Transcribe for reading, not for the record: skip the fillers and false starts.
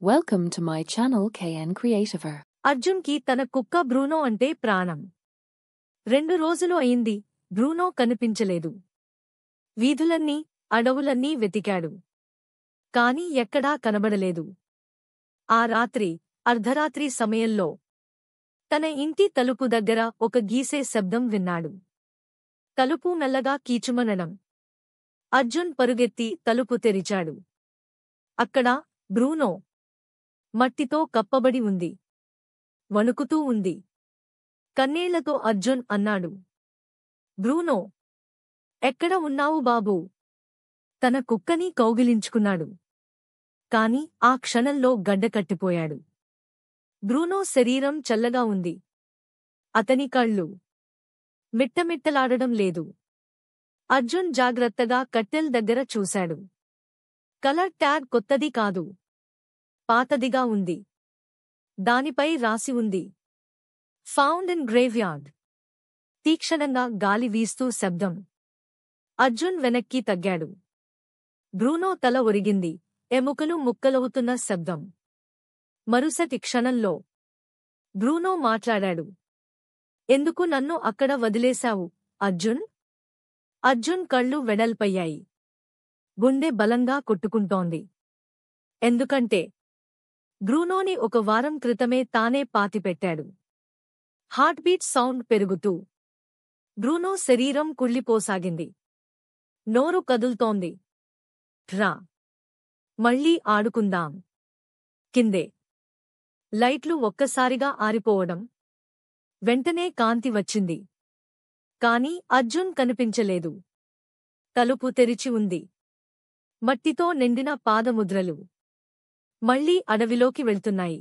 Welcome to my channel KN Creativer. Arjun కి తన కుక్క బ్రూనో అంటే ప్రాణం. 2 రోజులు అయింది, బ్రూనో కనిపించలేదు. వీధులన్నీ, అడవులన్నీ వెతికాడు. కాని ఎక్కడా కనబడలేదు. ఆ రాత్రి, అర్ధరాత్రి సమయంలో తన ఇంటి తలుపు దగ్గర ఒక గీసే శబ్దం విన్నాడు. తలుపు మెల్లగా కీచుమనడం. అర్జున్ పరుగెత్తి తలుపు తెరిచాడు. అక్కడ బ్రూనో మట్టితో కప్పబడి ఉంది. వణుకుతూ ఉంది. కన్నీళ్లతో అర్జున్ అన్నాడు, బ్రూనో, ఎక్కడ ఉన్నావు బాబూ? తన కుక్కని కౌగిలించుకున్నాడు. కాని ఆ క్షణంలో గడ్డకట్టిపోయాడు. బ్రూనో శరీరం చల్లగా ఉంది. అతని కళ్ళు మిట్టమిట్టలాడడం లేదు. అర్జున్ జాగ్రత్తగా కట్టెల్ దగ్గర చూశాడు. కలర్ ట్యాగ్ కొత్తది కాదు, పాతదిగా ఉంది. దానిపై రాసి ఉంది, ఫౌండ్ ఇన్ గ్రేవ్యార్డ్. తీక్షణంగా గాలి వీస్తూ శబ్దం. అర్జున్ వెనక్కి తగ్గాడు. బ్రూనో తల ఒరిగింది. ఎముకలు ముక్కలవుతున్న శబ్దం. మరుసటి క్షణంలో బ్రూనో మాట్లాడాడు. ఎందుకు నన్ను అక్కడ వదిలేశావు, అర్జున్? అర్జున్ కళ్ళు వెడల్పయ్యాయి. గుండె బలంగా కొట్టుకుంటోంది. ఎందుకంటే బ్రూనోని 1 వారం క్రితమే తానే పాతిపెట్టాడు. హార్ట్బీట్ సౌండ్ పెరుగుతూ బ్రూనో శరీరం కుళ్ళిపోసాగింది. నోరు కదుల్తోంది. రా, మళ్ళీ ఆడుకుందాం. కిందే లైట్లు ఒక్కసారిగా ఆరిపోవడం. వెంటనే కాంతి వచ్చింది. కాని అర్జున్ కనిపించలేదు. తలుపు తెరిచి ఉంది. మట్టితో నిండిన పాదముద్రలు మళ్లీ అడవిలోకి వెళ్తున్నాయి.